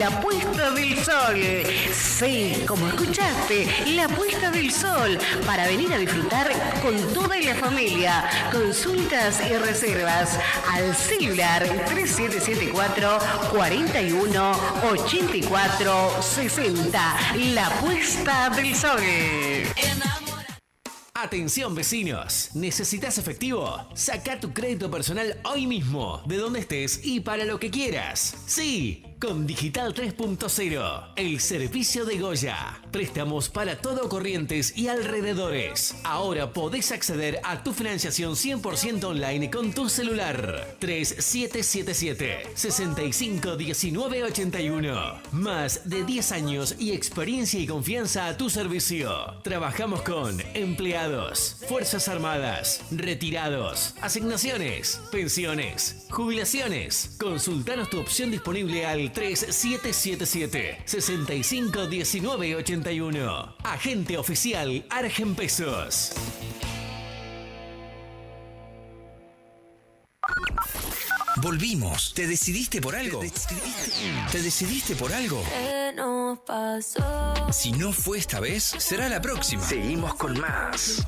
La puesta del sol. Sí, como escuchaste, la puesta del sol. Para venir a disfrutar con toda la familia. Consultas y reservas al celular 3774 41 84 60. La puesta del sol. Atención vecinos, ¿necesitas efectivo? Saca tu crédito personal hoy mismo, de donde estés y para lo que quieras. Sí, con Digital 3.0, el servicio de Goya. Préstamos para todo Corrientes y alrededores. Ahora podés acceder a tu financiación 100% online con tu celular. 3777-651981. Más de 10 años y experiencia y confianza a tu servicio. Trabajamos con empleados, Fuerzas Armadas, retirados, asignaciones, pensiones, jubilaciones. Consultanos tu opción disponible al 3777-651981. Agente oficial Argen Pesos. Volvimos. ¿Te decidiste por algo? ¿Te decidiste por algo? ¿Qué nos pasó? Si no fue esta vez, será la próxima. Seguimos con más.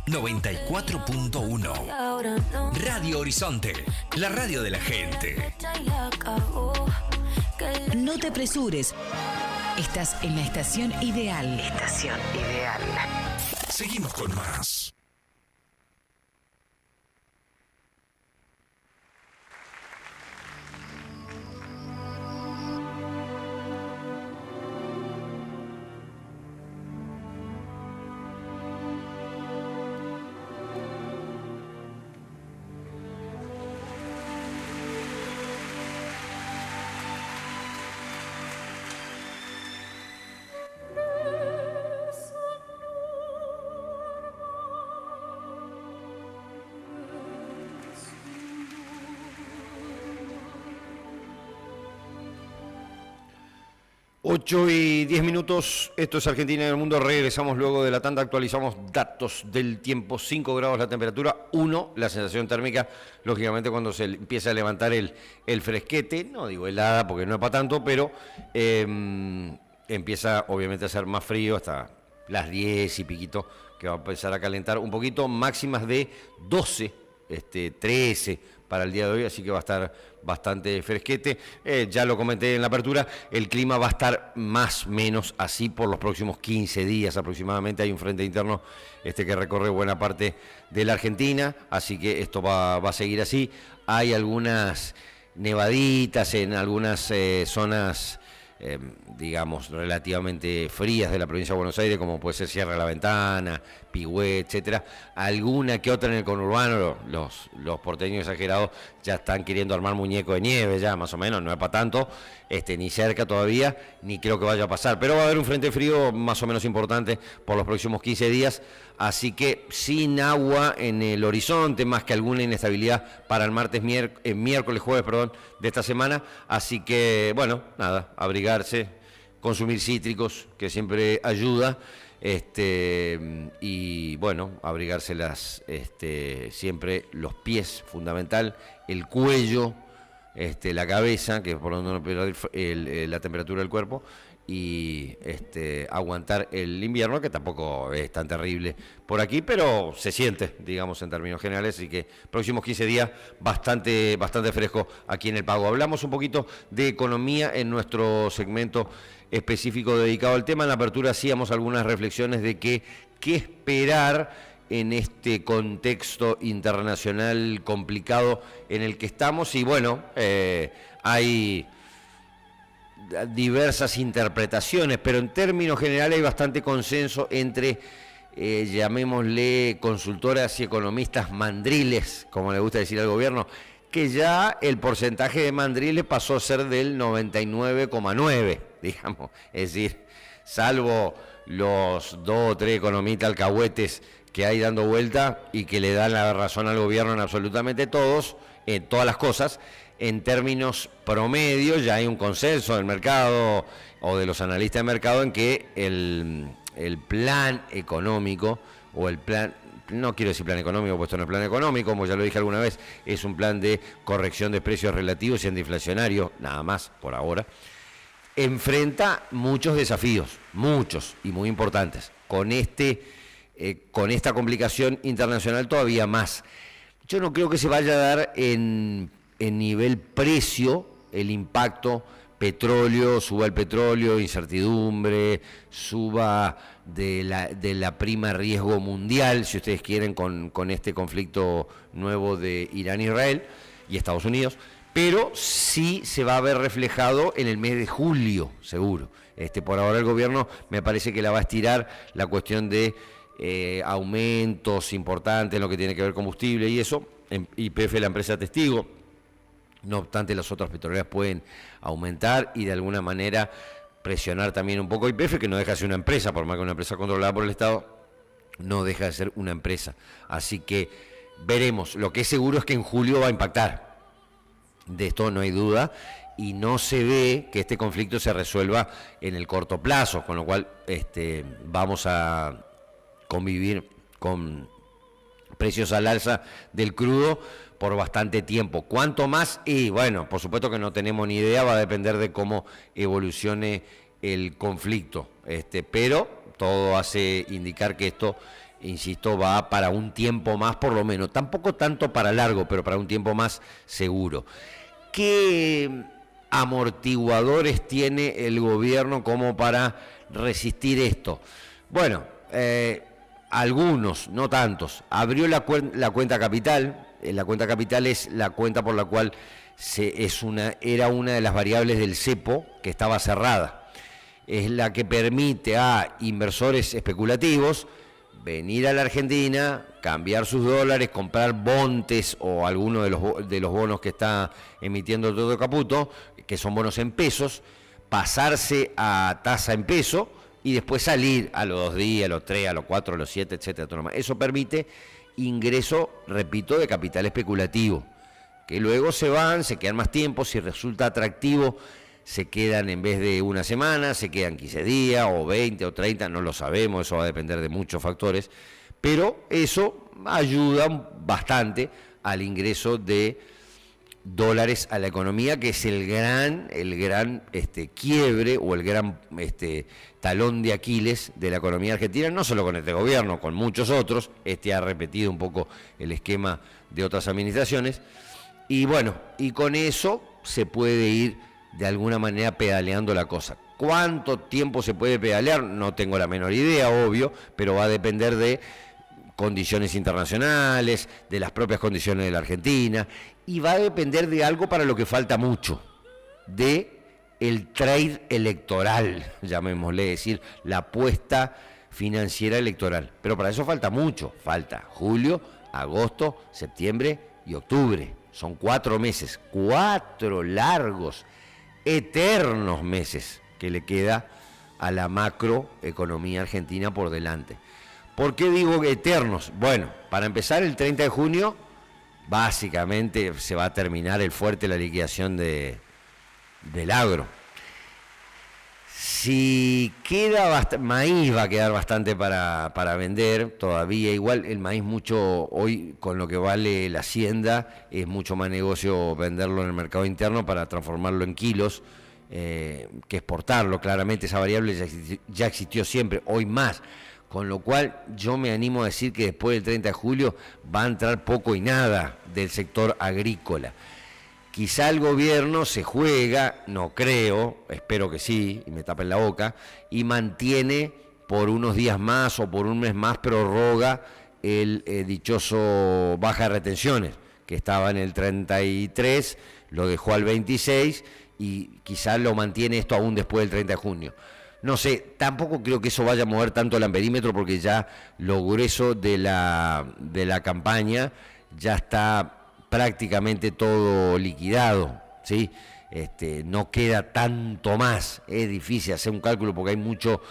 94.1 Radio Horizonte, la radio de la gente. No te apresures. Estás en la estación ideal. Estación ideal. Seguimos con más. Ocho y 10 minutos, esto es Argentina en el Mundo, regresamos luego de la tanda, actualizamos datos del tiempo, 5 grados la temperatura, 1 la sensación térmica, lógicamente cuando se empieza a levantar el fresquete, no digo helada porque no es para tanto, pero empieza obviamente a ser más frío hasta las 10 y piquito, que va a empezar a calentar un poquito, máximas de 12, 13 para el día de hoy, así que va a estar bastante fresquete. Ya lo comenté en la apertura, el clima va a estar más o menos así por los próximos 15 días aproximadamente. Hay un frente interno que recorre buena parte de la Argentina, así que esto va a seguir así. Hay algunas nevaditas en algunas zonas, digamos, relativamente frías de la provincia de Buenos Aires, como puede ser Sierra de la Ventana, Pigüé, etcétera. Alguna que otra en el conurbano, los porteños exagerados ya están queriendo armar muñeco de nieve, ya más o menos, no es para tanto, ni cerca todavía, ni creo que vaya a pasar, pero va a haber un frente frío más o menos importante por los próximos 15 días, así que sin agua en el horizonte, más que alguna inestabilidad para el miércoles, jueves, de esta semana, así que, bueno, nada, abrigarse, consumir cítricos, que siempre ayuda, y bueno, abrigárselas, siempre los pies, fundamental, el cuello, la cabeza, que es por donde uno pierde la temperatura del cuerpo, y aguantar el invierno, que tampoco es tan terrible por aquí, pero se siente, digamos, en términos generales, así que próximos 15 días bastante fresco aquí en el Pago. Hablamos un poquito de economía en nuestro segmento específico dedicado al tema. En la apertura hacíamos algunas reflexiones de qué esperar en este contexto internacional complicado en el que estamos, y bueno, hay diversas interpretaciones, pero en términos generales hay bastante consenso entre, llamémosle, consultoras y economistas mandriles, como le gusta decir al gobierno, que ya el porcentaje de mandriles pasó a ser del 99,9, digamos, es decir, salvo los 2 o 3 economistas alcahuetes que hay dando vuelta y que le dan la razón al gobierno en absolutamente todas las cosas. En términos promedio ya hay un consenso del mercado o de los analistas de mercado en que el plan económico o el plan no quiero decir plan económico, puesto no es plan económico, como ya lo dije alguna vez, es un plan de corrección de precios relativos y antiinflacionario, nada más por ahora, enfrenta muchos desafíos, muchos y muy importantes, con esta complicación internacional todavía más. Yo no creo que se vaya a dar en nivel precio el impacto petróleo, suba el petróleo, incertidumbre, suba de la prima riesgo mundial, si ustedes quieren, con este conflicto nuevo de Irán-Israel y Estados Unidos, pero sí se va a ver reflejado en el mes de julio, seguro. Por ahora el gobierno me parece que la va a estirar la cuestión de aumentos importantes en lo que tiene que ver combustible y eso, YPF la empresa testigo. No obstante, las otras petroleras pueden aumentar y de alguna manera presionar también un poco a YPF, que no deja de ser una empresa, por más que una empresa controlada por el Estado, no deja de ser una empresa. Así que veremos. Lo que es seguro es que en julio va a impactar. De esto no hay duda. Y no se ve que este conflicto se resuelva en el corto plazo, con lo cual vamos a convivir con precios al alza del crudo por bastante tiempo. ¿Cuánto más? Y bueno, por supuesto que no tenemos ni idea, va a depender de cómo evolucione el conflicto. Pero todo hace indicar que esto, insisto, va para un tiempo más por lo menos. Tampoco tanto para largo, pero para un tiempo más seguro. ¿Qué amortiguadores tiene el gobierno como para resistir esto? Bueno, algunos, no tantos. Abrió la cuenta capital. La cuenta capital es la cuenta por la cual era una de las variables del cepo que estaba cerrada. Es la que permite a inversores especulativos venir a la Argentina, cambiar sus dólares, comprar bontes o alguno de los bonos que está emitiendo el Todo Caputo, que son bonos en pesos, pasarse a tasa en peso y después salir a los 2 días, a los 3, a los 4, a los 7, etcétera. Eso permite ingreso, repito, de capital especulativo, que luego se quedan más tiempo, si resulta atractivo, se quedan en vez de una semana, se quedan 15 días o 20 o 30, no lo sabemos, eso va a depender de muchos factores, pero eso ayuda bastante al ingreso de dólares a la economía, que es el gran quiebre o el gran talón de Aquiles de la economía argentina, no solo con este gobierno, con muchos otros. Ha repetido un poco el esquema de otras administraciones, y bueno, y con eso se puede ir de alguna manera pedaleando la cosa. ¿Cuánto tiempo se puede pedalear? No tengo la menor idea, obvio, pero va a depender de condiciones internacionales, de las propias condiciones de la Argentina, y va a depender de algo para lo que falta mucho, de el trade electoral, llamémosle, decir, la apuesta financiera electoral. Pero para eso falta mucho, falta julio, agosto, septiembre y octubre. Son 4 meses, 4 largos, eternos meses que le queda a la macroeconomía argentina por delante. ¿Por qué digo eternos? Bueno, para empezar, el 30 de junio básicamente se va a terminar el fuerte, la liquidación del agro. Si queda maíz, va a quedar bastante para vender todavía. Igual el maíz mucho, hoy con lo que vale la hacienda, es mucho más negocio venderlo en el mercado interno para transformarlo en kilos que exportarlo. Claramente esa variable ya existió siempre, hoy más. Con lo cual yo me animo a decir que después del 30 de julio va a entrar poco y nada del sector agrícola. Quizá el gobierno se juega, no creo, espero que sí, y me tapen la boca, y mantiene por unos días más o por un mes más, prorroga el dichoso baja de retenciones, que estaba en el 33, lo dejó al 26 y quizá lo mantiene esto aún después del 30 de junio. No sé, tampoco creo que eso vaya a mover tanto el amperímetro, porque ya lo grueso de la campaña ya está prácticamente todo liquidado, ¿sí? No queda tanto más. Es difícil hacer un cálculo porque hay mucho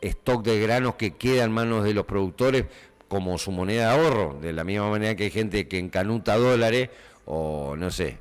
stock de granos que queda en manos de los productores como su moneda de ahorro, de la misma manera que hay gente que encanuta dólares o no sé,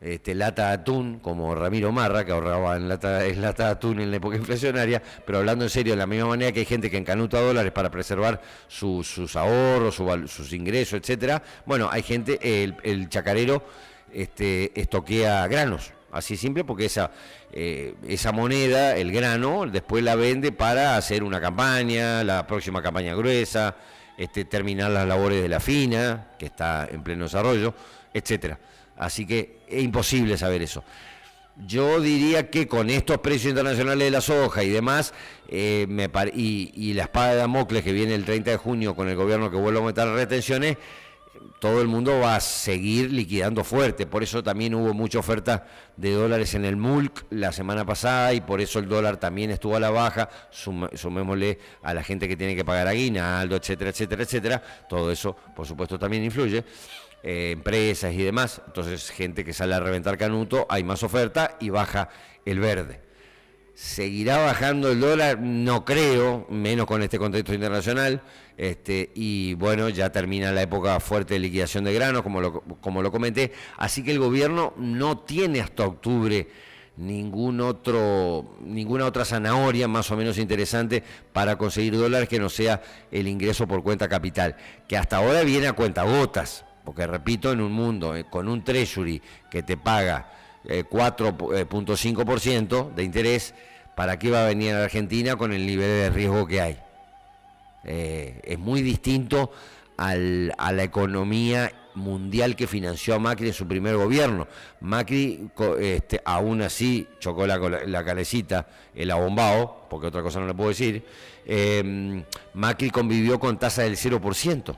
lata de atún, como Ramiro Marra, que ahorraba en lata de atún en la época inflacionaria, pero hablando en serio, de la misma manera que hay gente que encanuta dólares para preservar sus ahorros, sus ingresos, etcétera. Bueno, hay gente, el chacarero estoquea granos, así simple, porque esa moneda, el grano, después la vende para hacer una campaña, la próxima campaña gruesa, terminar las labores de la fina, que está en pleno desarrollo, etcétera. Así que es imposible saber eso. Yo diría que con estos precios internacionales de la soja y demás, y la espada de Damocles que viene el 30 de junio con el gobierno que vuelve a aumentar las retenciones, todo el mundo va a seguir liquidando fuerte. Por eso también hubo mucha oferta de dólares en el MULC la semana pasada y por eso el dólar también estuvo a la baja. Sumémosle a la gente que tiene que pagar aguinaldo, etcétera, etcétera, etcétera. Todo eso, por supuesto, también influye. Empresas y demás, entonces gente que sale a reventar canuto, hay más oferta y baja el verde. ¿Seguirá bajando el dólar? No creo, menos con este contexto internacional, y bueno, ya termina la época fuerte de liquidación de granos, como lo comenté, así que el gobierno no tiene hasta octubre ninguna otra zanahoria más o menos interesante para conseguir dólares que no sea el ingreso por cuenta capital, que hasta ahora viene a cuentagotas. Porque repito, en un mundo con un treasury que te paga 4.5% de interés, ¿para qué va a venir a la Argentina con el nivel de riesgo que hay? Es muy distinto a la economía mundial que financió a Macri en su primer gobierno. Macri aún así chocó la calecita, el abombao, porque otra cosa no le puedo decir. Macri convivió con tasa del 0%.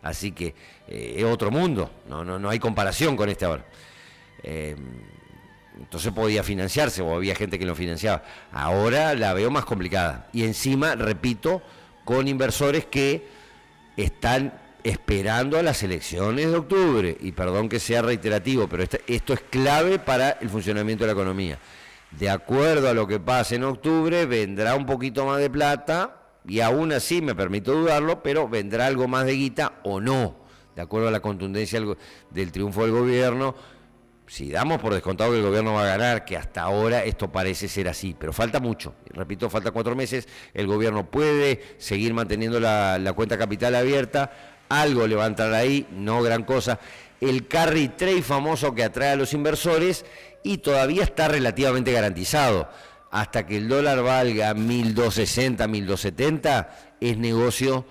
Así que es otro mundo, no hay comparación con este ahora. Entonces podía financiarse o había gente que lo financiaba. Ahora la veo más complicada. Y encima, repito, con inversores que están esperando a las elecciones de octubre. Y perdón que sea reiterativo, pero esto es clave para el funcionamiento de la economía. De acuerdo a lo que pase en octubre, vendrá un poquito más de plata. Y aún así, me permito dudarlo, pero vendrá algo más de guita o no, de acuerdo a la contundencia del triunfo del gobierno. Si damos por descontado que el gobierno va a ganar, que hasta ahora esto parece ser así, pero falta mucho, repito, falta 4 meses, el gobierno puede seguir manteniendo la cuenta capital abierta, algo le va a entrar ahí, no gran cosa. El carry trade famoso que atrae a los inversores y todavía está relativamente garantizado. Hasta que el dólar valga 1.260, 1.270, es negocio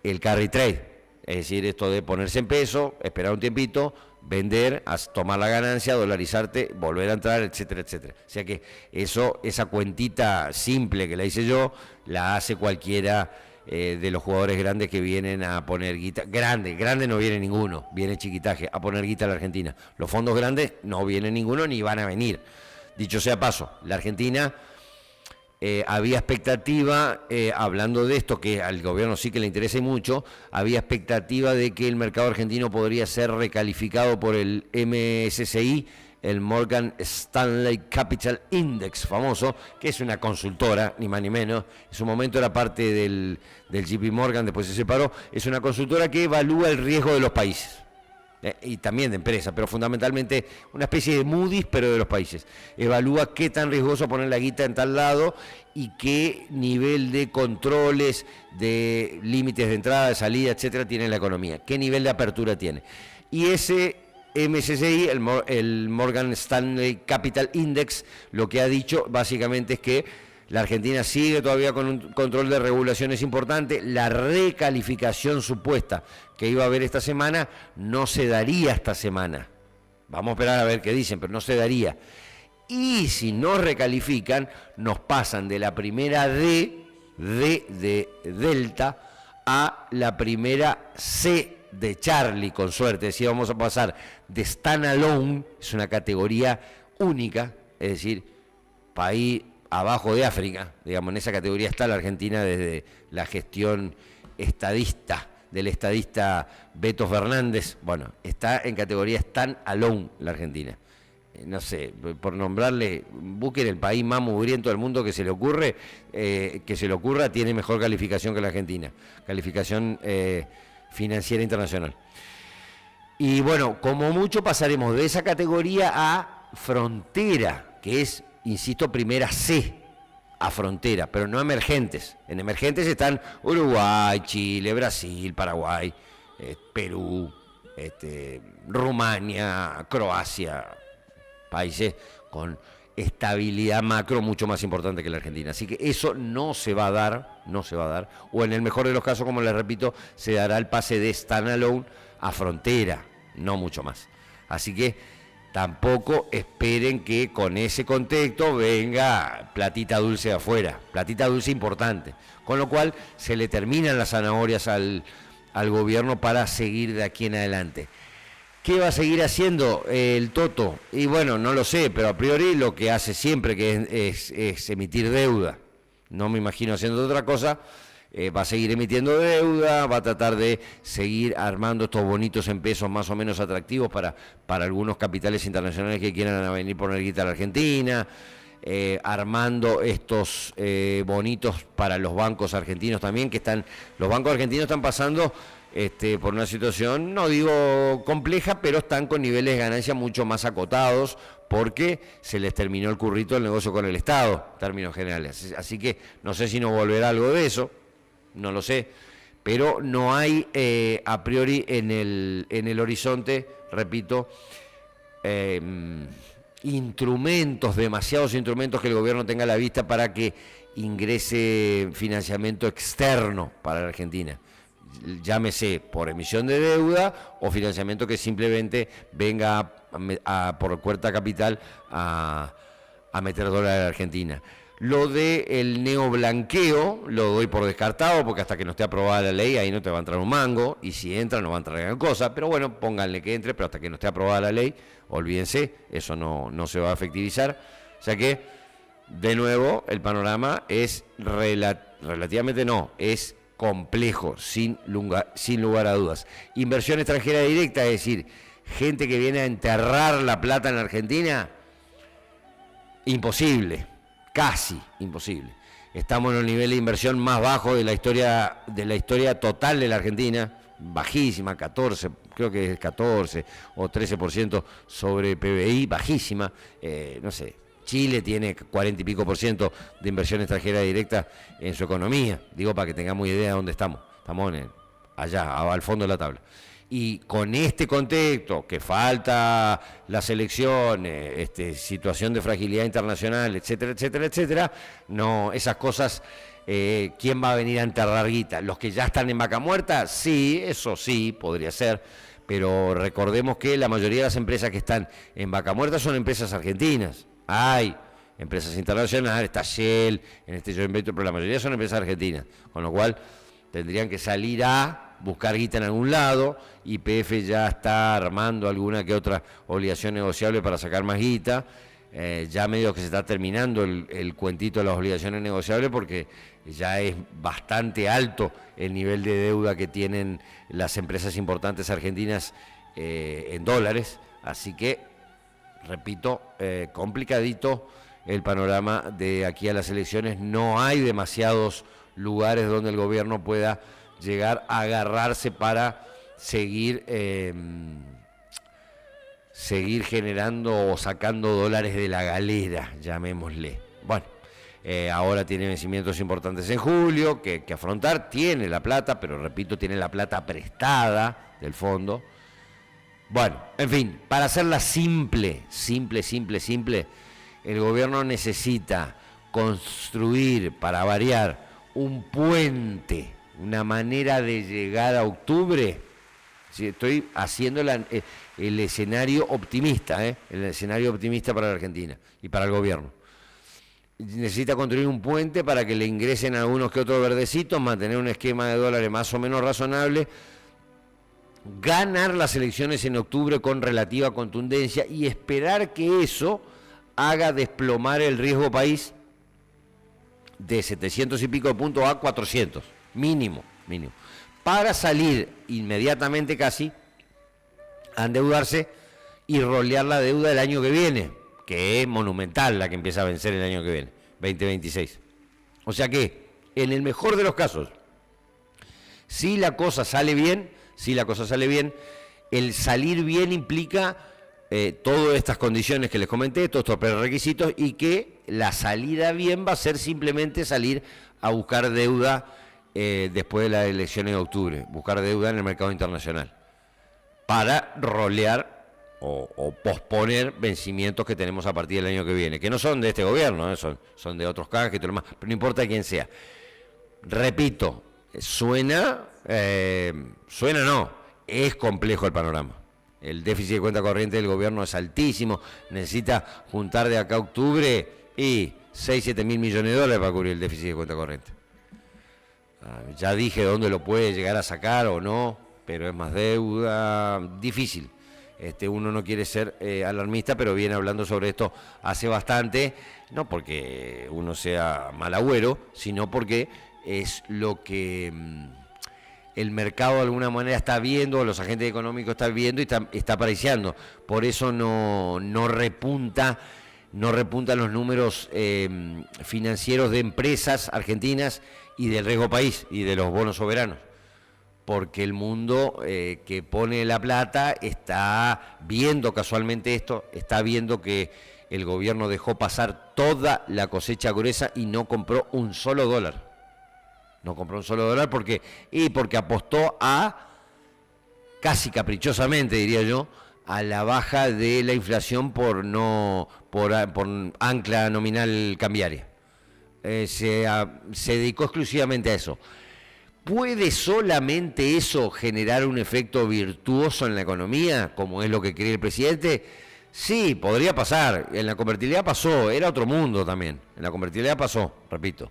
el carry trade. Es decir, esto de ponerse en peso, esperar un tiempito, vender, tomar la ganancia, dolarizarte, volver a entrar, etcétera, etcétera. O sea que esa cuentita simple que la hice yo, la hace cualquiera de los jugadores grandes que vienen a poner guita. Grande no viene ninguno, viene chiquitaje, a poner guita a la Argentina. Los fondos grandes no viene ninguno ni van a venir. Dicho sea paso, la Argentina había expectativa, hablando de esto, que al gobierno sí que le interesa mucho, había expectativa de que el mercado argentino podría ser recalificado por el MSCI, el Morgan Stanley Capital Index famoso, que es una consultora, ni más ni menos. En su momento era parte del JP Morgan, después se separó. Es una consultora que evalúa el riesgo de los países. Y también de empresas, pero fundamentalmente una especie de Moody's, pero de los países. Evalúa qué tan riesgoso poner la guita en tal lado y qué nivel de controles, de límites de entrada, de salida, etcétera, tiene la economía, qué nivel de apertura tiene. Y ese MSCI, el Morgan Stanley Capital Index, lo que ha dicho básicamente es que la Argentina sigue todavía con un control de regulaciones importante. La recalificación supuesta que iba a haber esta semana no se daría esta semana. Vamos a esperar a ver qué dicen, pero no se daría. Y si no recalifican, nos pasan de la primera D de Delta a la primera C de Charlie, con suerte. Es decir, vamos a pasar de standalone, es una categoría única, es decir, país abajo de África, digamos, en esa categoría está la Argentina desde la gestión estadista, del estadista Beto Fernández. Bueno, está en categoría stand-alone la Argentina. No sé, por nombrarle, busquen el país más mugriento del mundo que se le ocurra, tiene mejor calificación que la Argentina, calificación financiera internacional. Y bueno, como mucho pasaremos de esa categoría a frontera, que es, insisto, primera C, a frontera, pero no emergentes. En emergentes están Uruguay, Chile, Brasil, Paraguay, Perú, Rumania, Croacia, países con estabilidad macro mucho más importante que la Argentina. Así que eso no se va a dar, o en el mejor de los casos, como les repito, se dará el pase de standalone a frontera, no mucho más. Así que tampoco esperen que con ese contexto venga platita dulce de afuera, platita dulce importante, con lo cual se le terminan las zanahorias al gobierno para seguir de aquí en adelante. ¿Qué va a seguir haciendo el Toto? Y bueno, no lo sé, pero a priori lo que hace siempre que es emitir deuda. No me imagino haciendo otra cosa. Va a seguir emitiendo deuda, va a tratar de seguir armando estos bonitos en pesos más o menos atractivos para algunos capitales internacionales que quieran venir poner guita a la Argentina, armando estos bonitos para los bancos argentinos también, los bancos argentinos están pasando por una situación, no digo compleja, pero están con niveles de ganancia mucho más acotados porque se les terminó el currito del negocio con el Estado, en términos generales. Así que no sé si no volverá algo de eso, no lo sé, pero no hay a priori en el horizonte, repito, demasiados instrumentos que el gobierno tenga a la vista para que ingrese financiamiento externo para la Argentina. Llámese por emisión de deuda o financiamiento que simplemente venga por cuenta capital a meter dólares a la Argentina. Lo del neoblanqueo lo doy por descartado porque hasta que no esté aprobada la ley ahí no te va a entrar un mango, y si entra no va a entrar gran cosa, pero bueno, pónganle que entre, pero hasta que no esté aprobada la ley, olvídense, eso no se va a efectivizar. O sea que, de nuevo, el panorama es relativamente es complejo, sin lugar a dudas. Inversión extranjera directa, es decir, gente que viene a enterrar la plata en la Argentina, imposible, casi imposible. Estamos en el nivel de inversión más bajo de la historia total de la Argentina, bajísima, 14, creo que es 14 o 13% sobre PBI, bajísima, no sé. Chile tiene 40 y pico % de inversión extranjera directa en su economía. Digo, para que tengamos idea de dónde estamos. Estamos allá, al fondo de la tabla. Y con este contexto, que falta las elecciones, situación de fragilidad internacional, etcétera, etcétera, etcétera, no, esas cosas, ¿quién va a venir a enterrar guita? ¿Los que ya están en vaca muerta? Sí, eso sí, podría ser. Pero recordemos que la mayoría de las empresas que están en vaca muerta son empresas argentinas. Hay empresas internacionales, está Shell, en este joint venture, pero la mayoría son empresas argentinas, con lo cual tendrían que salir a buscar guita en algún lado. YPF ya está armando alguna que otra obligación negociable para sacar más guita, ya medio que se está terminando el cuentito de las obligaciones negociables porque ya es bastante alto el nivel de deuda que tienen las empresas importantes argentinas en dólares, así que repito, complicadito el panorama de aquí a las elecciones. No hay demasiados lugares donde el gobierno pueda llegar a agarrarse para seguir generando o sacando dólares de la galera, llamémosle. Bueno, ahora tiene vencimientos importantes en julio que afrontar, tiene la plata, pero repito, tiene la plata prestada del fondo. Bueno, en fin, para hacerla simple, el gobierno necesita construir, para variar, un puente, una manera de llegar a octubre. Sí, estoy haciendo el escenario optimista, el escenario optimista para la Argentina y para el gobierno. Necesita construir un puente para que le ingresen algunos que otros verdecitos, mantener un esquema de dólares más o menos razonable, ganar las elecciones en octubre con relativa contundencia y esperar que eso haga desplomar el riesgo país de 700 y pico de puntos a 400, mínimo, para salir inmediatamente casi a endeudarse y rolear la deuda del año que viene, que es monumental la que empieza a vencer el año que viene, 2026. O sea que, en el mejor de los casos, si la cosa sale bien, el salir bien implica todas estas condiciones que les comenté, todos estos prerequisitos, y que la salida bien va a ser simplemente salir a buscar deuda después de las elecciones de octubre, buscar deuda en el mercado internacional, para rolear o posponer vencimientos que tenemos a partir del año que viene, que no son de este gobierno, son de otros cajas y todo lo demás, pero no importa quién sea. Repito, suena no, es complejo el panorama. El déficit de cuenta corriente del gobierno es altísimo, necesita juntar de acá a octubre y 6-7 mil millones de dólares para cubrir el déficit de cuenta corriente. Ya dije dónde lo puede llegar a sacar o no, pero es más deuda, difícil. Uno no quiere ser alarmista, pero viene hablando sobre esto hace bastante, no porque uno sea mal agüero, sino porque es lo que el mercado de alguna manera está viendo, los agentes económicos están viendo y está apreciando. Por eso no repuntan los números financieros de empresas argentinas y del riesgo país y de los bonos soberanos. Porque el mundo que pone la plata está viendo casualmente esto, está viendo que el gobierno dejó pasar toda la cosecha gruesa y no compró un solo dólar. No compró un solo dólar porque apostó casi caprichosamente, diría yo, a la baja de la inflación por ancla nominal cambiaria. Se dedicó exclusivamente a eso. ¿Puede solamente eso generar un efecto virtuoso en la economía, como es lo que cree el presidente? Sí, podría pasar. En la convertibilidad pasó, era otro mundo también. En la convertibilidad pasó, repito,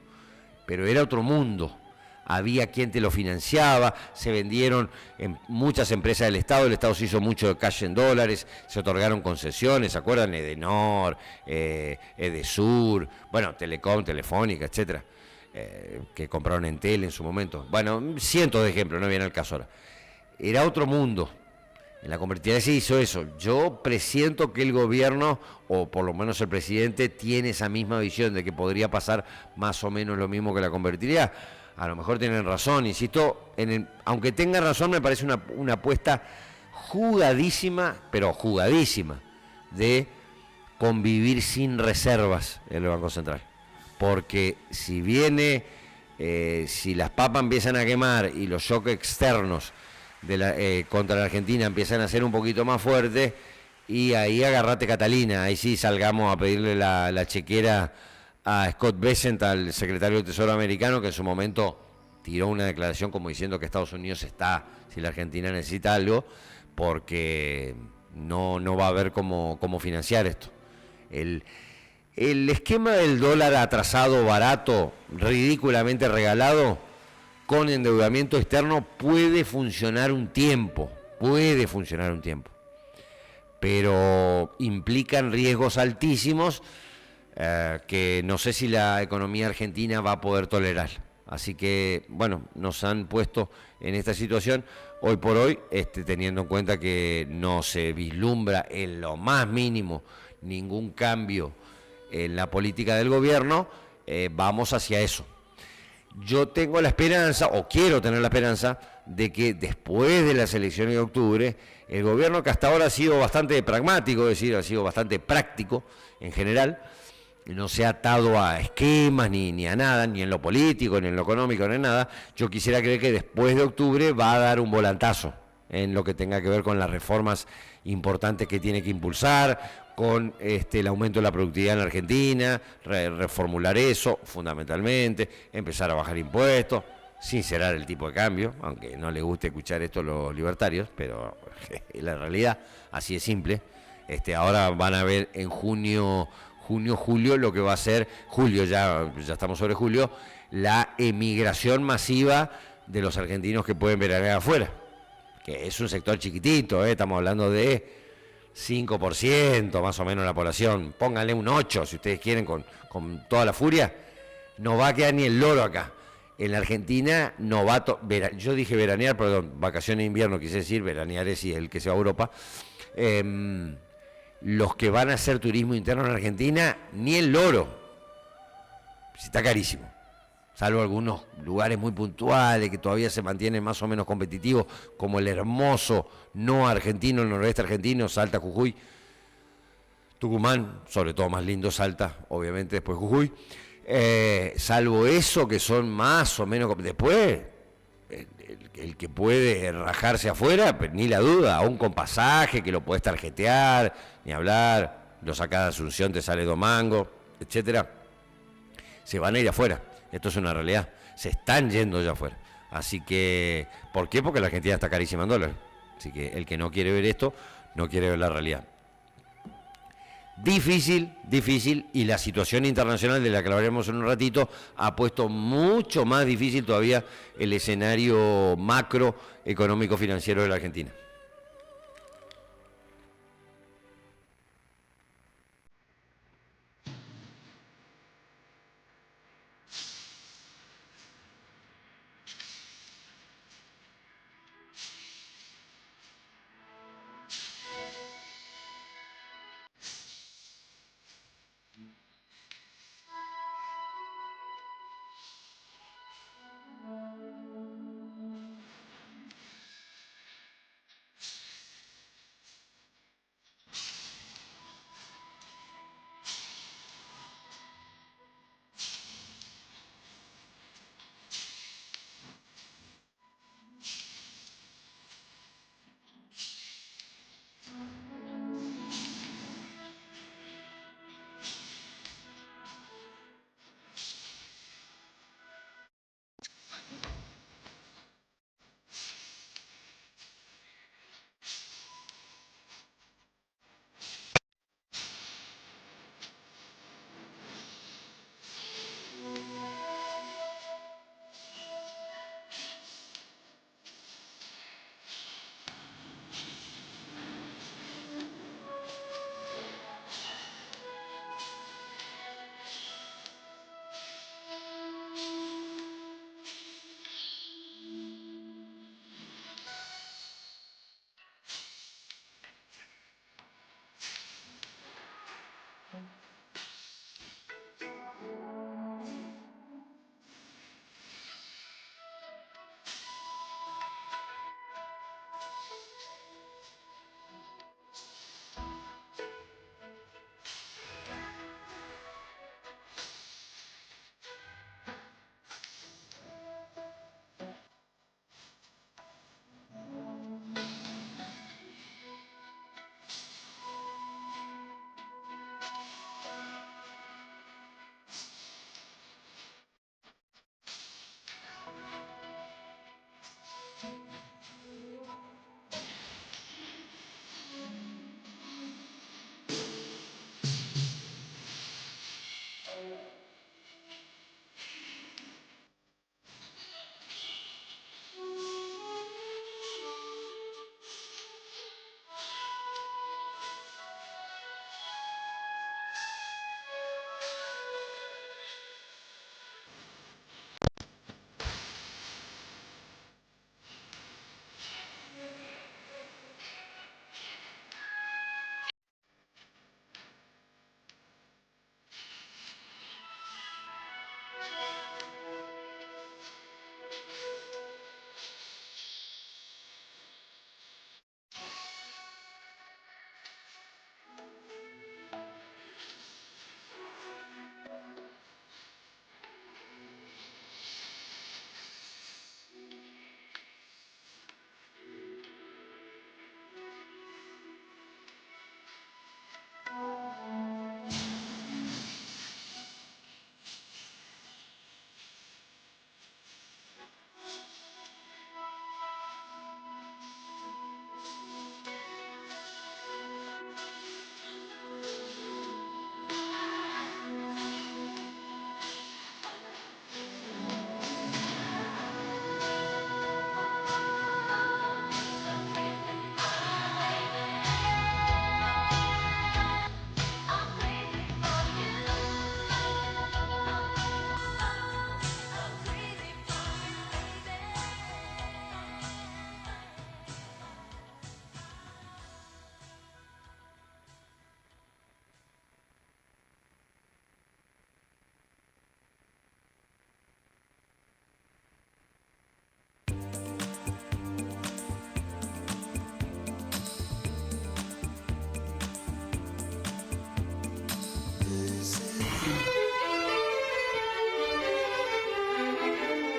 pero era otro mundo. Había quien te lo financiaba, se vendieron en muchas empresas del Estado, el Estado se hizo mucho de cash en dólares, se otorgaron concesiones, ¿se acuerdan? Edenor, Edesur, bueno, Telecom, Telefónica, etcétera. Que compraron Entel en su momento. Bueno, cientos de ejemplos, no viene al caso ahora. Era otro mundo. En la convertibilidad se hizo eso. Yo presiento que el gobierno, o por lo menos el presidente, tiene esa misma visión de que podría pasar más o menos lo mismo que la convertibilidad. A lo mejor tienen razón, insisto, aunque tengan razón, me parece una apuesta jugadísima, pero jugadísima, de convivir sin reservas en el Banco Central. Porque si si las papas empiezan a quemar y los shocks externos contra la Argentina empiezan a ser un poquito más fuertes, y ahí agarrate Catalina, ahí sí salgamos a pedirle la chequera a Scott Bessent, al secretario del Tesoro americano, que en su momento tiró una declaración como diciendo que Estados Unidos está, si la Argentina necesita algo, porque no va a haber cómo financiar esto. El esquema del dólar atrasado, barato, ridículamente regalado, con endeudamiento externo, puede funcionar un tiempo, pero implican riesgos altísimos que no sé si la economía argentina va a poder tolerar. Así que, bueno, nos han puesto en esta situación hoy por hoy, teniendo en cuenta que no se vislumbra en lo más mínimo ningún cambio en la política del gobierno, vamos hacia eso. Yo tengo la esperanza, o quiero tener la esperanza, de que después de las elecciones de octubre, el gobierno, que hasta ahora ha sido bastante pragmático, es decir, ha sido bastante práctico en general, no se ha atado a esquemas ni a nada, ni en lo político, ni en lo económico, ni en nada. Yo quisiera creer que después de octubre va a dar un volantazo en lo que tenga que ver con las reformas importantes que tiene que impulsar, con el aumento de la productividad en la Argentina, reformular eso fundamentalmente, empezar a bajar impuestos, sincerar el tipo de cambio, aunque no les guste escuchar esto a los libertarios, pero la realidad así es simple. Ahora van a ver en junio, julio, lo que va a ser, julio ya estamos sobre julio, la emigración masiva de los argentinos que pueden veranear afuera, que es un sector chiquitito, estamos hablando de 5% más o menos de la población, pónganle un 8% si ustedes quieren con toda la furia, no va a quedar ni el loro acá. En la Argentina no va yo dije veranear, perdón, vacaciones de invierno, quise decir, veranear es el que se va a Europa. Los que van a hacer turismo interno en Argentina, ni el loro. Está carísimo. salvo algunos lugares muy puntuales que todavía se mantienen más o menos competitivos, como el hermoso no argentino, el noroeste argentino, Salta, Jujuy, Tucumán, sobre todo más lindo Salta, obviamente después Jujuy. Salvo eso, que son más o menos... Después, el que puede rajarse afuera, pero ni la duda, aún con pasaje, que lo podés tarjetear, ni hablar, lo sacás de Asunción, te sale 2 mangos, etcétera, se van a ir afuera. Esto es una realidad. Se están yendo ya afuera. Así que, ¿por qué? Porque la Argentina está carísima en dólares. Así que el que no quiere ver esto, no quiere ver la realidad. Difícil, y la situación internacional de la que hablaremos en un ratito ha puesto mucho más difícil todavía el escenario macroeconómico financiero de la Argentina.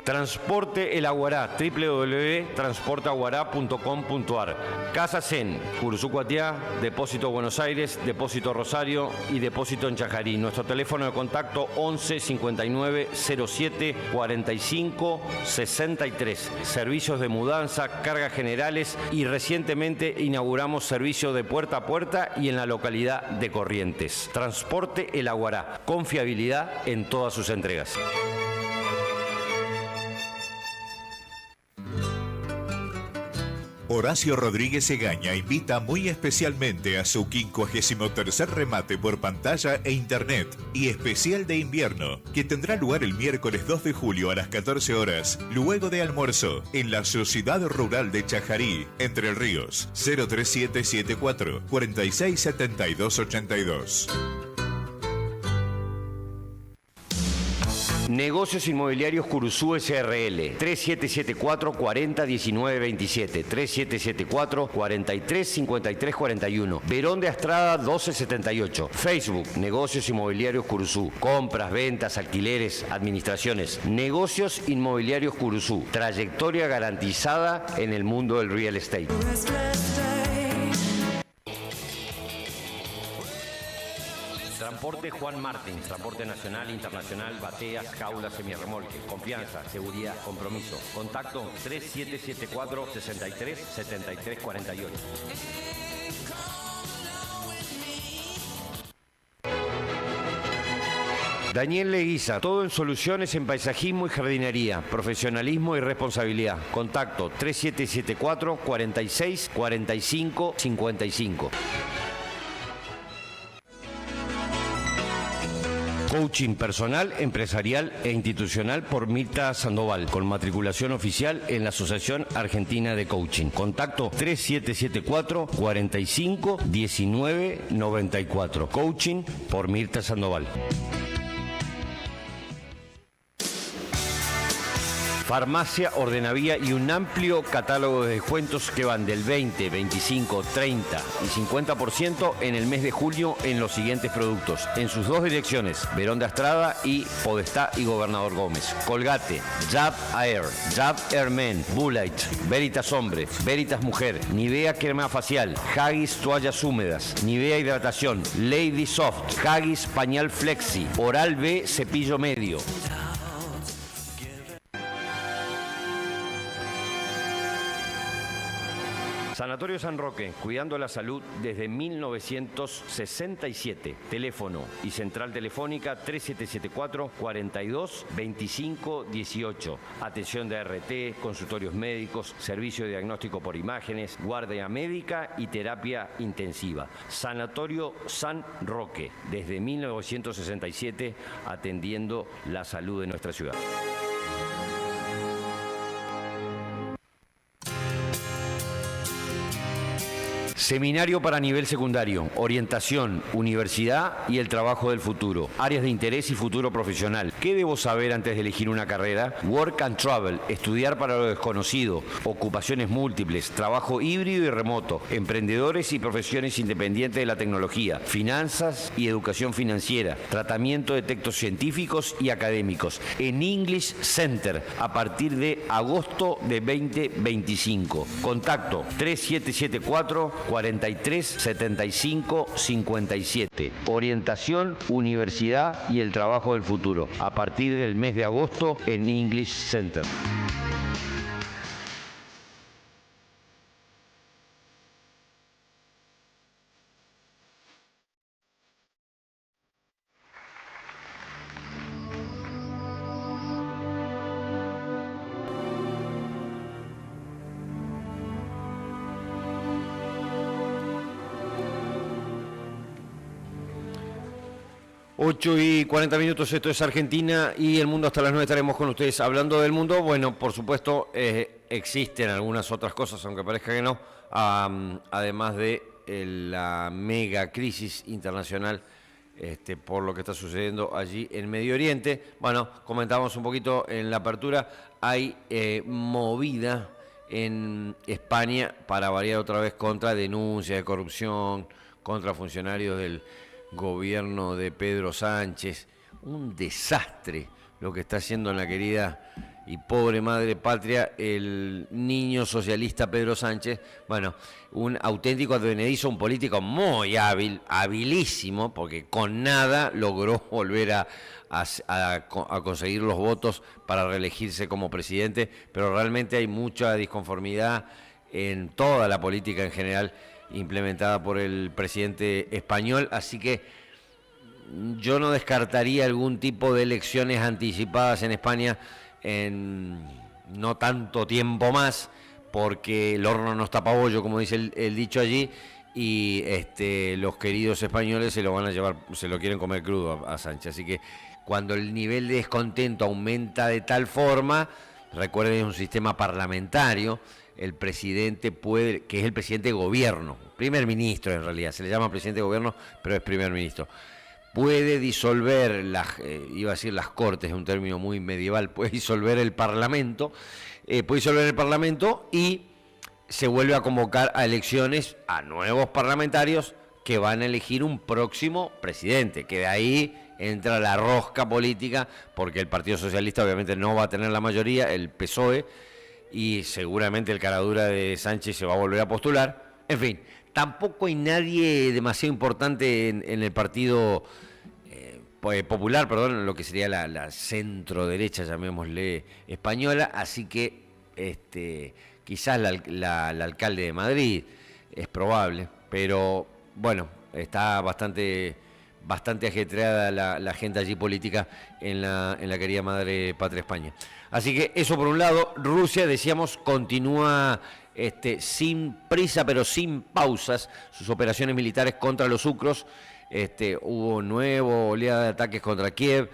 Transporte El Aguará, www.transporteaguará.com.ar. Casa Zen, Curuzú Cuatiá, Depósito Buenos Aires, Depósito Rosario y Depósito en Chajarí. Nuestro teléfono de contacto 11 59 07 45 63. Servicios de mudanza, cargas generales y recientemente inauguramos servicio de puerta a puerta y en la localidad de Corrientes. Transporte El Aguará, confiabilidad en todas sus entregas. Horacio Rodríguez Egaña invita muy especialmente a su 53º remate por pantalla e internet y especial de invierno, que tendrá lugar el miércoles 2 de julio a las 14 horas, luego de almuerzo, en la Sociedad Rural de Chajarí, Entre Ríos, 03774 467282. Negocios Inmobiliarios Curuzú SRL, 3774 40 19 27, 3774 43 53 41, Verón de Astrada 1278, Facebook, Negocios Inmobiliarios Curuzú, compras, ventas, alquileres, administraciones, Negocios Inmobiliarios Curuzú, trayectoria garantizada en el mundo del real estate. Transporte Juan Martín, transporte nacional, internacional, bateas, jaulas, semirremolque, confianza, seguridad, compromiso. Contacto 3774 63 73 48. Daniel Leguiza, todo en soluciones en paisajismo y jardinería, profesionalismo y responsabilidad. Contacto 3774 46 45 55. Coaching personal, empresarial e institucional por Mirta Sandoval, con matriculación oficial en la Asociación Argentina de Coaching. Contacto 3774 45 19 94. Coaching por Mirta Sandoval. Farmacia Ordenavía y un amplio catálogo de descuentos que van del 20, 25, 30 y 50% en el mes de julio en los siguientes productos. En sus dos direcciones, Verón de Astrada y Podestá y Gobernador Gómez. Colgate, Jab Air, Jab Air Men, Bullet, Veritas Hombre, Veritas Mujer, Nivea Crema Facial, Haggis Toallas Húmedas, Nivea Hidratación, Lady Soft, Haggis Pañal Flexi, Oral B Cepillo Medio. Sanatorio San Roque, cuidando la salud desde 1967. Teléfono y central telefónica 3774 42 25 18. Atención de ART, consultorios médicos, servicio de diagnóstico por imágenes, guardia médica y terapia intensiva. Sanatorio San Roque, desde 1967, atendiendo la salud de nuestra ciudad. Seminario para nivel secundario, orientación, universidad y el trabajo del futuro, áreas de interés y futuro profesional. ¿Qué debo saber antes de elegir una carrera? Work and Travel, estudiar para lo desconocido, ocupaciones múltiples, trabajo híbrido y remoto, emprendedores y profesiones independientes de la tecnología, finanzas y educación financiera, tratamiento de textos científicos y académicos, en English Center, a partir de agosto de 2025. Contacto 3774 43 75 57. Orientación, universidad y el trabajo del futuro. A partir del mes de agosto en English Center. Ocho y 40 minutos, esto es Argentina y el mundo. Hasta las 9 estaremos con ustedes hablando del mundo. Bueno, por supuesto, existen algunas otras cosas, aunque parezca que no, además de la mega crisis internacional por lo que está sucediendo allí en Medio Oriente. Bueno, comentábamos un poquito en la apertura, hay movida en España, para variar otra vez, contra denuncias de corrupción, contra funcionarios del gobierno de Pedro Sánchez. Un desastre lo que está haciendo en la querida y pobre madre patria, el niño socialista Pedro Sánchez, bueno, un auténtico advenedizo, un político muy hábil, habilísimo, porque con nada logró volver a conseguir los votos para reelegirse como presidente, pero realmente hay mucha disconformidad en toda la política en general implementada por el presidente español, así que yo no descartaría algún tipo de elecciones anticipadas en España en no tanto tiempo más, porque el horno no está pa' bollo, como dice el dicho allí, y los queridos españoles se lo van a llevar, se lo quieren comer crudo a Sánchez. Así que cuando el nivel de descontento aumenta de tal forma, recuerden, es un sistema parlamentario, el presidente puede, que es el presidente de gobierno, primer ministro en realidad, se le llama presidente de gobierno, pero es primer ministro, puede disolver, iba a decir las cortes, es un término muy medieval, puede disolver el parlamento, y se vuelve a convocar a elecciones a nuevos parlamentarios que van a elegir un próximo presidente, que de ahí entra la rosca política, porque el Partido Socialista obviamente no va a tener la mayoría, el PSOE, y seguramente el caradura de Sánchez se va a volver a postular. En fin, tampoco hay nadie demasiado importante en el Partido Popular, perdón, lo que sería la centro derecha, llamémosle, española, así que quizás la alcalde de Madrid es probable, pero bueno, está bastante ajetreada la agenda allí política en la querida madre patria España. Así que eso por un lado. Rusia, decíamos, continúa sin prisa pero sin pausas sus operaciones militares contra los ucros. Hubo nueva oleada de ataques contra Kiev.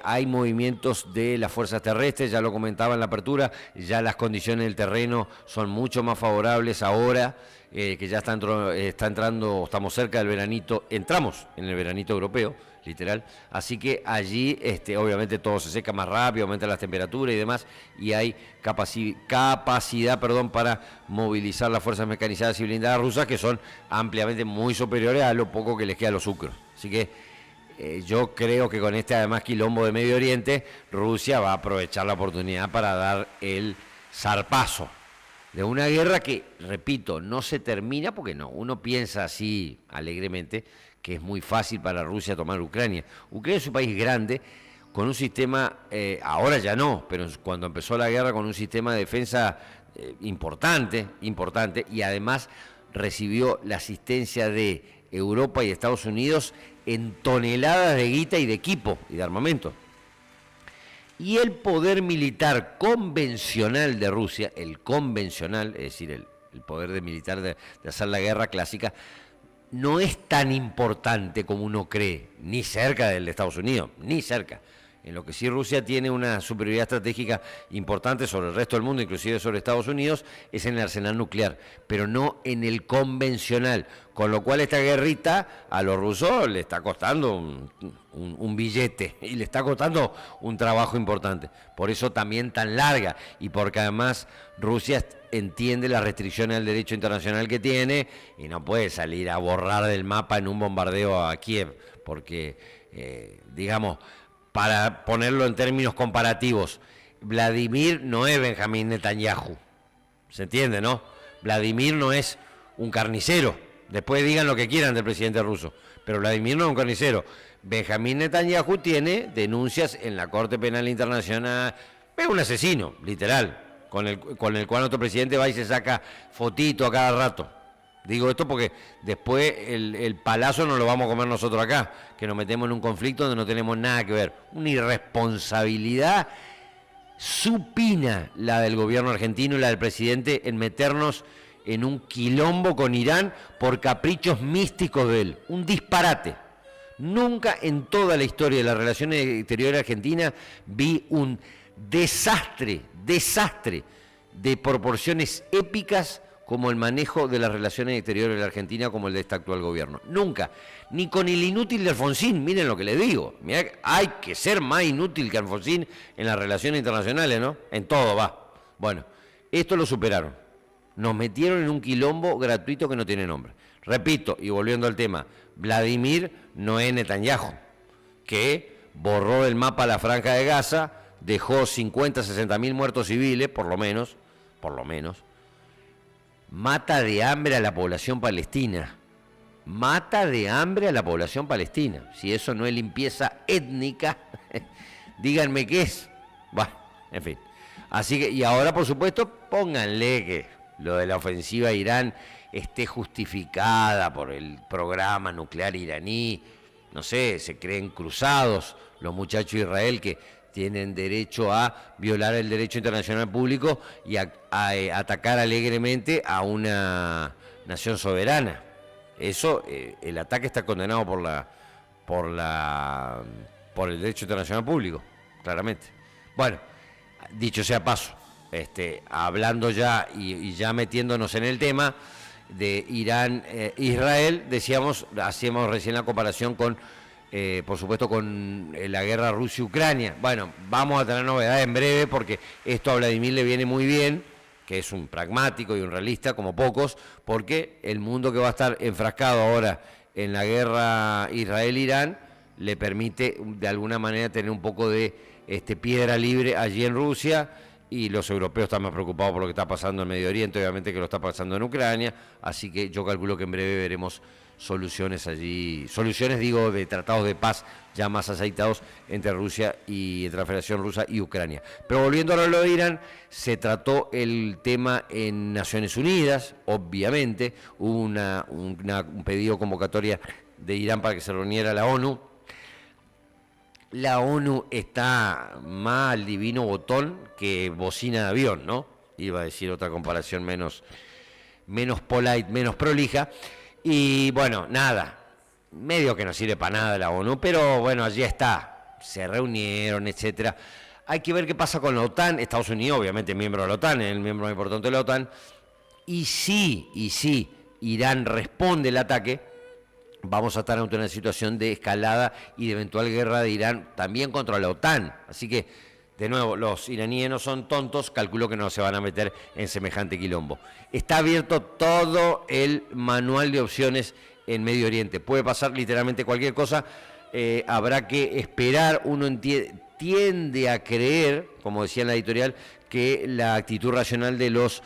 Hay movimientos de las fuerzas terrestres, ya lo comentaba en la apertura, ya las condiciones del terreno son mucho más favorables ahora, que ya está entrando, estamos cerca del veranito, entramos en el veranito europeo, literal, así que allí obviamente todo se seca más rápido, aumenta las temperaturas y demás, y hay capacidad para movilizar las fuerzas mecanizadas y blindadas rusas, que son ampliamente muy superiores a lo poco que les queda a los ucros. Así que yo creo que con además quilombo de Medio Oriente, Rusia va a aprovechar la oportunidad para dar el zarpazo de una guerra que, repito, no se termina, porque no, uno piensa así alegremente que es muy fácil para Rusia tomar Ucrania. Ucrania es un país grande, con un sistema, ahora ya no, pero cuando empezó la guerra con un sistema de defensa importante, y además recibió la asistencia de Europa y Estados Unidos en toneladas de guita y de equipo y de armamento. Y el poder militar convencional de Rusia, el convencional, es decir, el poder militar de hacer la guerra clásica, no es tan importante como uno cree, ni cerca del de Estados Unidos, ni cerca. En lo que sí Rusia tiene una superioridad estratégica importante sobre el resto del mundo, inclusive sobre Estados Unidos, es en el arsenal nuclear, pero no en el convencional. Con lo cual esta guerrita a los rusos le está costando un billete y le está costando un trabajo importante. Por eso también tan larga, y porque además Rusia entiende las restricciones del derecho internacional que tiene y no puede salir a borrar del mapa en un bombardeo a Kiev, porque, digamos, para ponerlo en términos comparativos, Vladimir no es Benjamín Netanyahu, ¿se entiende, no? Vladimir no es un carnicero, después digan lo que quieran del presidente ruso, pero Vladimir no es un carnicero. Benjamín Netanyahu tiene denuncias en la Corte Penal Internacional, es un asesino, literal, con el cual otro presidente va y se saca fotito a cada rato. Digo esto porque después el palazo nos lo vamos a comer nosotros acá, que nos metemos en un conflicto donde no tenemos nada que ver. Una irresponsabilidad supina la del gobierno argentino y la del presidente en meternos en un quilombo con Irán por caprichos místicos de él. Un disparate. Nunca en toda la historia de las relaciones exteriores argentinas vi un desastre de proporciones épicas como el manejo de las relaciones exteriores de la Argentina, como el de este actual gobierno. Nunca. Ni con el inútil de Alfonsín, miren lo que les digo. Mirá, hay que ser más inútil que Alfonsín en las relaciones internacionales, ¿no? En todo va. Bueno, esto lo superaron. Nos metieron en un quilombo gratuito que no tiene nombre. Repito, y volviendo al tema, Vladimir no es Netanyahu, que borró del mapa la Franja de Gaza, dejó 50, 60 mil muertos civiles, por lo menos, mata de hambre a la población palestina. Mata de hambre a la población palestina. Si eso no es limpieza étnica, díganme qué es. Bueno, en fin. Así que, y ahora, por supuesto, pónganle que lo de la ofensiva a Irán esté justificada por el programa nuclear iraní. No sé, se creen cruzados los muchachos de Israel que tienen derecho a violar el derecho internacional público y a atacar alegremente a una nación soberana. Eso, el ataque está condenado por el derecho internacional público, claramente. Bueno, dicho sea paso, hablando ya y ya metiéndonos en el tema de Irán-Israel, hacíamos recién la comparación con, por supuesto, con la guerra Rusia-Ucrania. Bueno, vamos a tener novedades en breve porque esto a Vladimir le viene muy bien, que es un pragmático y un realista como pocos, porque el mundo que va a estar enfrascado ahora en la guerra Israel-Irán le permite de alguna manera tener un poco de piedra libre allí en Rusia, y los europeos están más preocupados por lo que está pasando en Medio Oriente, obviamente, que lo está pasando en Ucrania, así que yo calculo que en breve veremos soluciones allí, digo, de tratados de paz ya más aceitados entre Rusia y entre la Federación Rusa y Ucrania. Pero volviendo a lo de Irán, se trató el tema en Naciones Unidas, obviamente, hubo un pedido de convocatoria de Irán para que se reuniera la ONU. La ONU está más al divino botón que bocina de avión, ¿no? Iba a decir otra comparación menos polite, menos prolija. Y bueno, nada, medio que no sirve para nada la ONU, pero bueno, allí está, se reunieron, etcétera. Hay que ver qué pasa con la OTAN. Estados Unidos, obviamente, miembro de la OTAN, es el miembro más importante de la OTAN. Y si Irán responde el ataque, vamos a estar ante una situación de escalada y de eventual guerra de Irán también contra la OTAN. Así que, de nuevo, los iraníes no son tontos, calculo que no se van a meter en semejante quilombo. Está abierto todo el manual de opciones en Medio Oriente. Puede pasar literalmente cualquier cosa, habrá que esperar. Uno tiende a creer, como decía en la editorial, que la actitud racional de los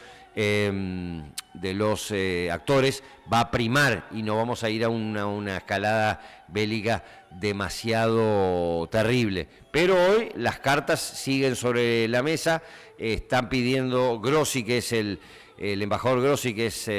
actores va a primar y no vamos a ir a una escalada bélica demasiado terrible. Pero hoy las cartas siguen sobre la mesa. Están pidiendo Grossi, que es el embajador Grossi, que es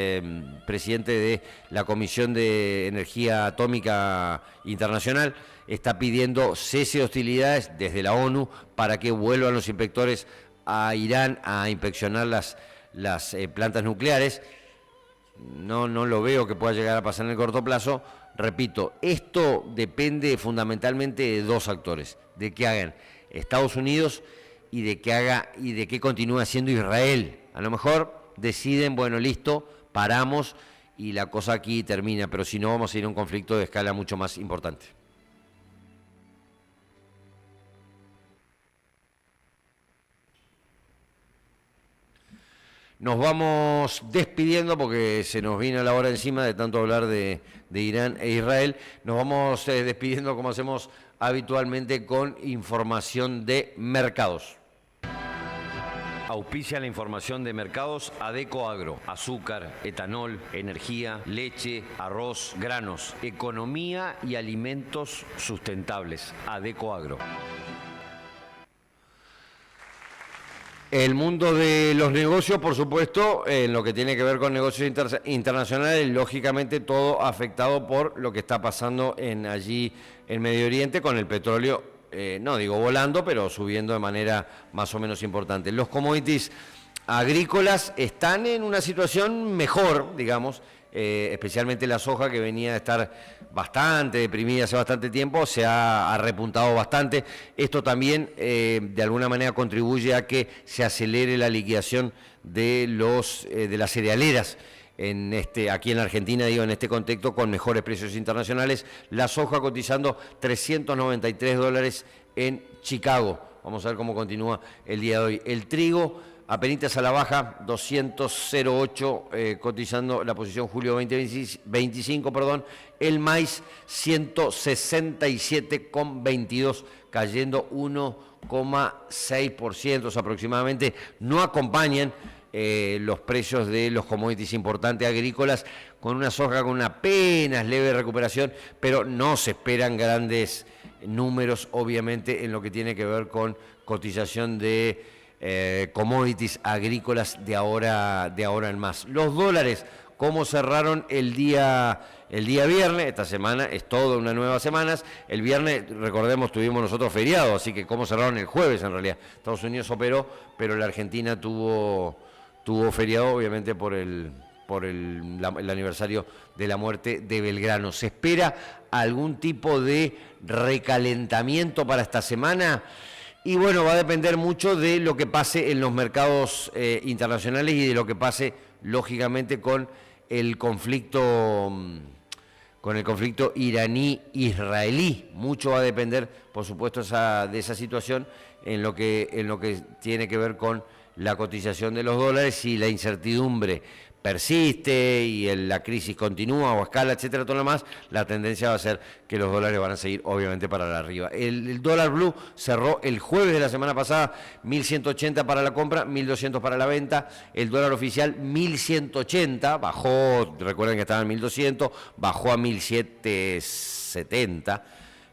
presidente de la Comisión de Energía Atómica Internacional, está pidiendo cese de hostilidades desde la ONU para que vuelvan los inspectores a Irán a inspeccionar las plantas nucleares. No lo veo que pueda llegar a pasar en el corto plazo. Repito, esto depende fundamentalmente de dos actores, de que hagan Estados Unidos y de que continúe haciendo Israel. A lo mejor deciden, bueno, listo, paramos y la cosa aquí termina, pero si no vamos a ir a un conflicto de escala mucho más importante. Nos vamos despidiendo porque se nos vino la hora encima de tanto hablar de Irán e Israel. Nos vamos despidiendo como hacemos habitualmente con información de mercados. Auspicia la información de mercados Adecoagro. Azúcar, etanol, energía, leche, arroz, granos, economía y alimentos sustentables. Adecoagro. El mundo de los negocios, por supuesto, en lo que tiene que ver con negocios internacionales, lógicamente todo afectado por lo que está pasando allí en Medio Oriente con el petróleo, no digo volando, pero subiendo de manera más o menos importante. Los commodities agrícolas están en una situación mejor, digamos, especialmente la soja, que venía de estar bastante deprimida hace bastante tiempo, se ha repuntado bastante. Esto también de alguna manera contribuye a que se acelere la liquidación de las cerealeras aquí en la Argentina, digo, en este contexto, con mejores precios internacionales. La soja cotizando $393 en Chicago. Vamos a ver cómo continúa el día de hoy. El trigo apenitas a la baja, 200,08 cotizando la posición julio 2025, perdón. El maíz 167,22 cayendo 1,6% aproximadamente. No acompañan los precios de los commodities importantes agrícolas, con una soja con una apenas leve recuperación, pero no se esperan grandes números, obviamente, en lo que tiene que ver con cotización de commodities agrícolas de ahora en más. Los dólares, ¿cómo cerraron el día viernes? Esta semana es toda una nueva semana. El viernes, recordemos, tuvimos nosotros feriado, así que ¿cómo cerraron el jueves en realidad? Estados Unidos operó, pero la Argentina tuvo feriado, obviamente, por el aniversario de la muerte de Belgrano. ¿Se espera algún tipo de recalentamiento para esta semana? Y bueno, va a depender mucho de lo que pase en los mercados internacionales y de lo que pase, lógicamente, con el conflicto iraní-israelí. Mucho va a depender, por supuesto, de esa situación en lo que tiene que ver con la cotización de los dólares. Y la incertidumbre persiste y la crisis continúa o escala, etcétera, todo lo demás, la tendencia va a ser que los dólares van a seguir, obviamente, para la arriba. El dólar blue cerró el jueves de la semana pasada 1.180 para la compra, 1.200 para la venta. El dólar oficial 1.180, bajó, recuerden que estaba en 1.200, bajó a 1.770.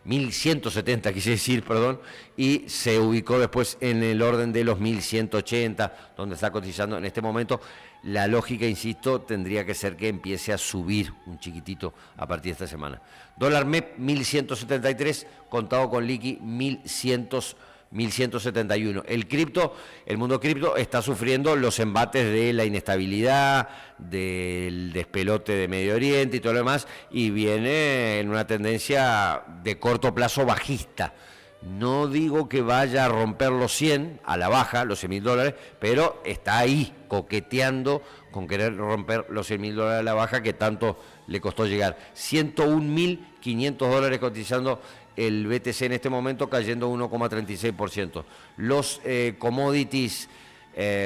1.170 quise decir, perdón, y se ubicó después en el orden de los 1.180, donde está cotizando en este momento. La lógica, insisto, tendría que ser que empiece a subir un chiquitito a partir de esta semana. Dólar MEP 1.173, contado con liqui 1.171. El mundo cripto está sufriendo los embates de la inestabilidad, del despelote de Medio Oriente y todo lo demás, y viene en una tendencia de corto plazo bajista. No digo que vaya a romper los 100 a la baja, los $100.000, pero está ahí coqueteando con querer romper los $100.000 a la baja que tanto le costó llegar. $101.500 cotizando el BTC en este momento, cayendo 1,36%. Los commodities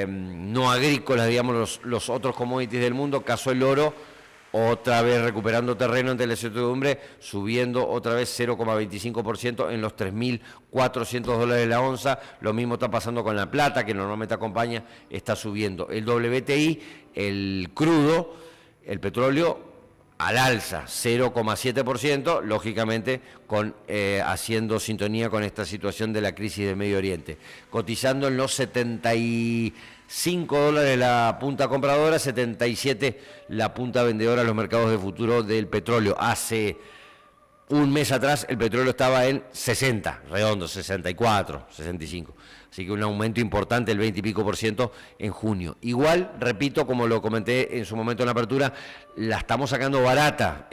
no agrícolas, digamos, los otros commodities del mundo, caso el oro, otra vez recuperando terreno ante la incertidumbre, subiendo otra vez 0,25% en los $3.400 la onza. Lo mismo está pasando con la plata, que normalmente acompaña, está subiendo. El WTI, el crudo, el petróleo, al alza, 0,7%, lógicamente haciendo sintonía con esta situación de la crisis de Medio Oriente. Cotizando en los $75 la punta compradora, 77 la punta vendedora a los mercados de futuro del petróleo. Hace un mes atrás el petróleo estaba en 60, redondo, 64, 65. Así que un aumento importante, el 20 y pico % en junio. Igual, repito, como lo comenté en su momento en la apertura, la estamos sacando barata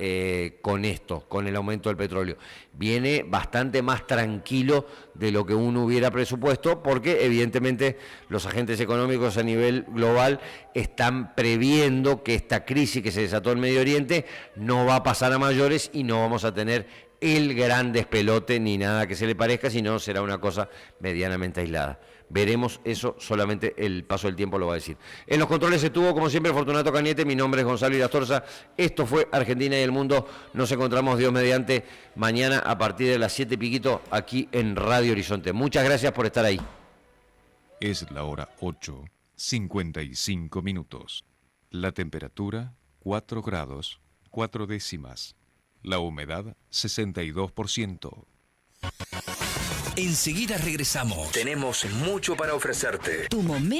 con esto, con el aumento del petróleo. Viene bastante más tranquilo de lo que uno hubiera presupuesto, porque evidentemente los agentes económicos a nivel global están previendo que esta crisis que se desató en Medio Oriente no va a pasar a mayores y no vamos a tener el gran despelote ni nada que se le parezca, sino será una cosa medianamente aislada. Veremos eso, solamente el paso del tiempo lo va a decir. En los controles estuvo, como siempre, Fortunato Cañete. Mi nombre es Gonzalo Irastorza. Esto fue Argentina y el Mundo. Nos encontramos, Dios mediante, mañana a partir de las 7 y piquito aquí en Radio Horizonte. Muchas gracias por estar ahí. Es la hora 8:55. La temperatura 4 grados 4 décimas. La humedad 62%. Enseguida regresamos. Tenemos mucho para ofrecerte. Tu momento